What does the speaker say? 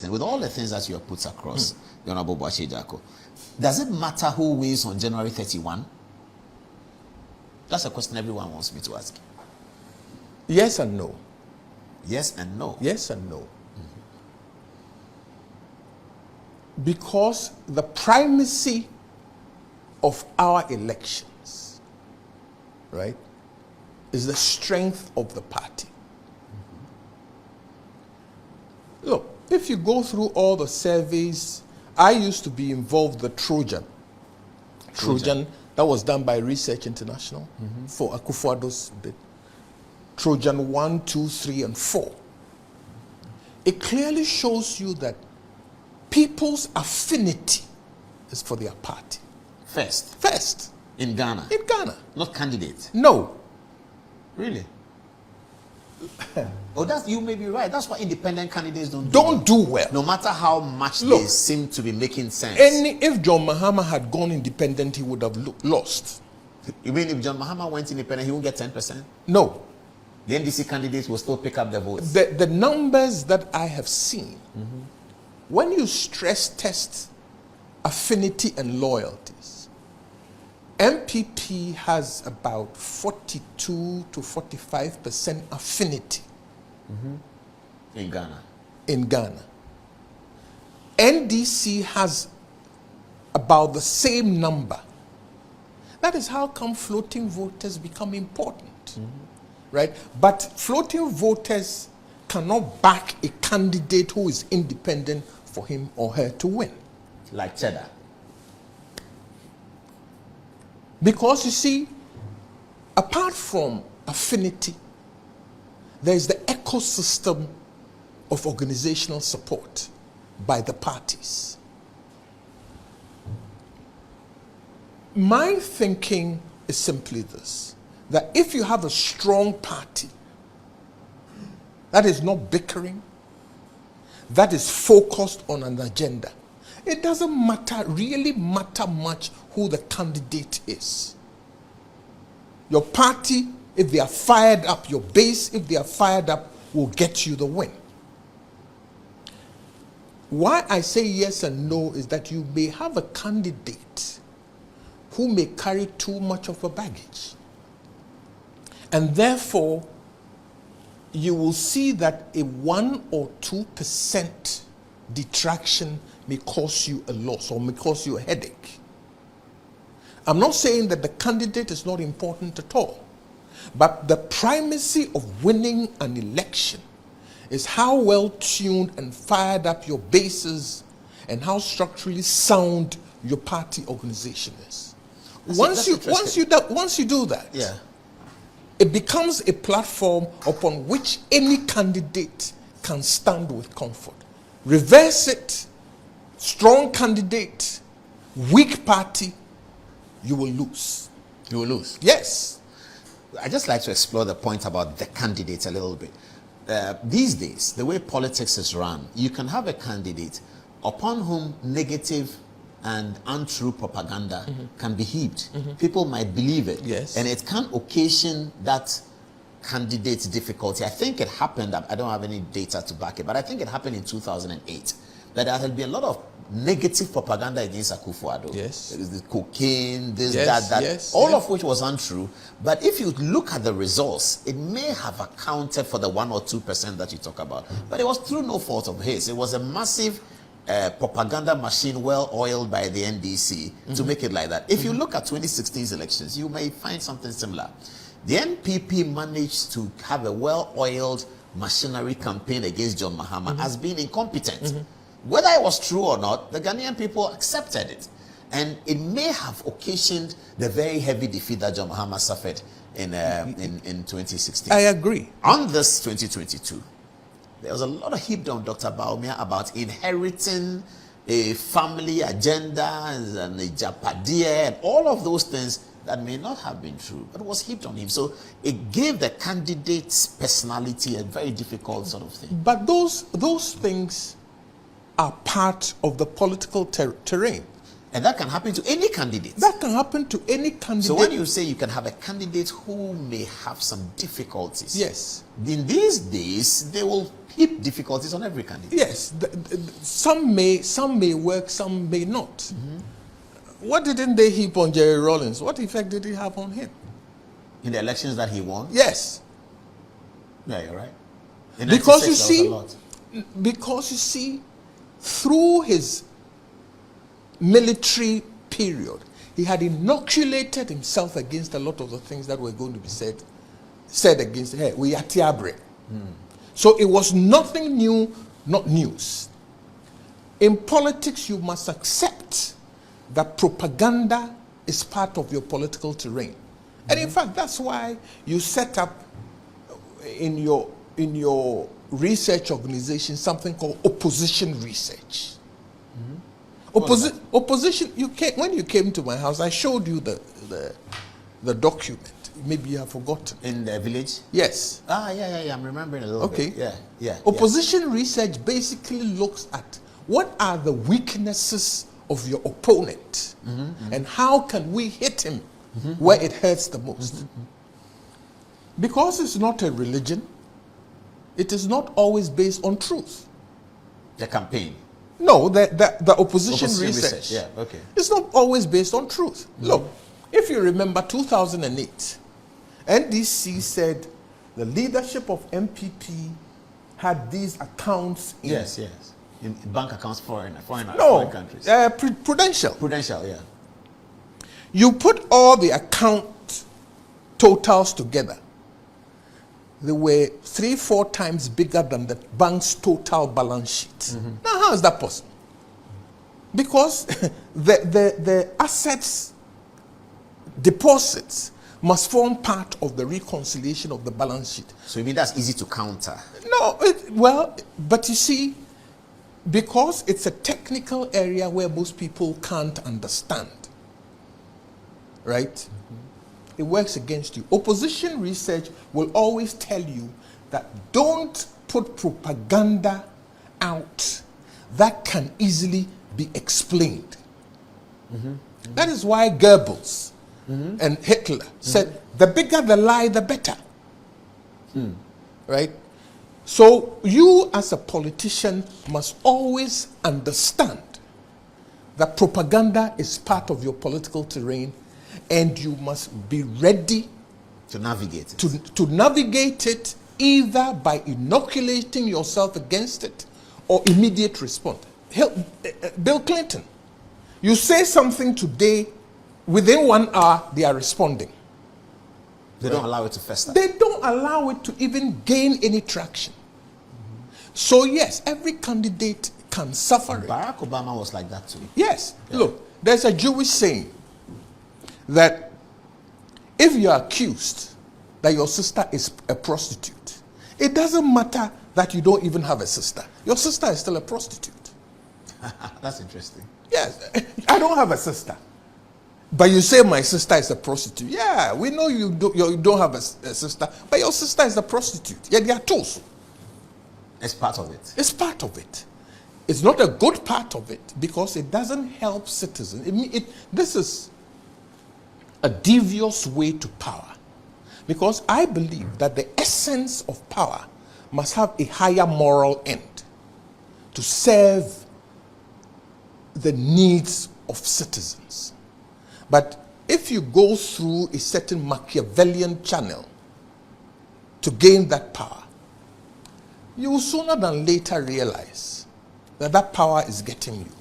And with all the things that you have put across, the Honorable Sh0cking, does it matter who wins on January 31? That's a question everyone wants me to ask. Yes and no. Yes and no. Yes and no. Because the primacy of our elections, right, is the strength of the party. Look, if you go through all the surveys, I used to be involved with the Trojan, that was done by Research International for Akufo-Addo's bid. Trojan 1, 2, 3, and 4. It clearly shows you that people's affinity is for their party. First. In Ghana? In Ghana. Not candidate? No. Really? Oh, you may be right. That's why independent candidates don't do well. No matter how much they seem to be making sense. If John Mahama had gone independent, he would have lost. You mean if John Mahama went independent, he won't get 10%? No. The NDC candidates will still pick up the votes? The numbers that I have seen, when you stress test affinity and loyalties, NPP has about 42 to 45% affinity in Ghana. NDC has about the same number. That is how come floating voters become important, right? But floating voters cannot back a candidate who is independent for him or her to win. Like Cheddar. Because you see, apart from affinity, there is the ecosystem of organizational support by the parties. My thinking is simply this, that if you have a strong party that is not bickering, that is focused on an agenda, it doesn't really matter much who the candidate is. Your party, if they are fired up, your base, if they are fired up, will get you the win. Why I say yes and no is that you may have a candidate who may carry too much of a baggage. And therefore, you will see that a 1 or 2% detraction may cause you a loss or may cause you a headache. I'm not saying that the candidate is not important at all, but the primacy of winning an election is how well tuned and fired up your bases and how structurally sound your party organization is. Once you do that, it becomes a platform upon which any candidate can stand with comfort. Reverse it, strong candidate, weak party, you will lose. You will lose? Yes. I just like to explore the point about the candidates a little bit. These days, the way politics is run, you can have a candidate upon whom negative and untrue propaganda can be heaped. People might believe it. Yes. And it can occasion that candidate's difficulty. I think it happened, I don't have any data to back it, but I think it happened in 2008. That there had been a lot of negative propaganda against Akufo-Addo. Yes. The cocaine, this, yes, that, yes, all of which was untrue. But if you look at the results, it may have accounted for the 1 or 2% that you talk about. But it was through no fault of his. It was a massive propaganda machine well oiled by the NDC to make it like that. If you look at 2016's elections, you may find something similar. The NPP managed to have a well-oiled machinery campaign against John Mahama as being incompetent. Whether it was true or not, the Ghanaian people accepted it. And it may have occasioned the very heavy defeat that John Mahama suffered in 2016. I agree. On this 2022, there was a lot of heaped on Dr. Bawumia about inheriting a family agenda and a japadia and all of those things that may not have been true, but was heaped on him. So it gave the candidate's personality a very difficult sort of thing. But those things are part of the political terrain. And that can happen to any candidate. That can happen to any candidate. So when you say you can have a candidate who may have some difficulties, yes, in these days they will heap difficulties on every candidate. yes, some may work, some may not. Mm-hmm. What didn't they heap on Jerry Rawlings? What effect did it have on him? In the elections that he won? Yes. Yeah, you're right. In Because 96, you see, through his military period, he had inoculated himself against a lot of the things that were going to be said against him. Hey, we are Tiabre. So it was nothing new, not news. In politics, you must accept that propaganda is part of your political terrain. And in fact, that's why you set up in your research organization something called opposition research. Opposition. When you came to my house, I showed you the document. Maybe you have forgotten. In the village? Yes. Yeah. I'm remembering a little bit. Yeah. Opposition research basically looks at what are the weaknesses of your opponent, and how can we hit him where it hurts the most. Because it's not a religion, it is not always based on truth. The campaign. No, the opposition research. Yeah, okay. It's not always based on truth. Look, if you remember 2008, NDC said the leadership of NPP had these accounts in... Yes. In bank accounts foreign countries. Prudential. Prudential, yeah. You put all the account totals together. They were 3-4 times bigger than the bank's total balance sheet. Now, how is that possible? Because the assets, deposits, must form part of the reconciliation of the balance sheet. So you mean that's easy to counter? No, but you see, because it's a technical area where most people can't understand, right? It works against you. Opposition research will always tell you that don't put propaganda out that can easily be explained. That is why Goebbels and Hitler said, the bigger the lie, the better. Right? So you as a politician must always understand that propaganda is part of your political terrain, and you must be ready to navigate it. To navigate it either by inoculating yourself against it or immediate response. Bill Clinton, you say something today, within 1 hour they are responding. They don't allow it to fester. They don't allow it to even gain any traction. So yes, every candidate can suffer it. Barack Obama was like that too. Yes. Look, there's a Jewish saying that if you are accused that your sister is a prostitute, it doesn't matter that you don't even have a sister. Your sister is still a prostitute. That's interesting. Yes, I don't have a sister. But you say my sister is a prostitute. Yeah, we know you don't have a sister, but your sister is a prostitute. Yeah, they are tools. It's part of it. It's part of it. It's not a good part of it because it doesn't help citizens. This is a devious way to power, because I believe that the essence of power must have a higher moral end to serve the needs of citizens. But if you go through a certain Machiavellian channel to gain that power, you will sooner than later realize that that power is getting you.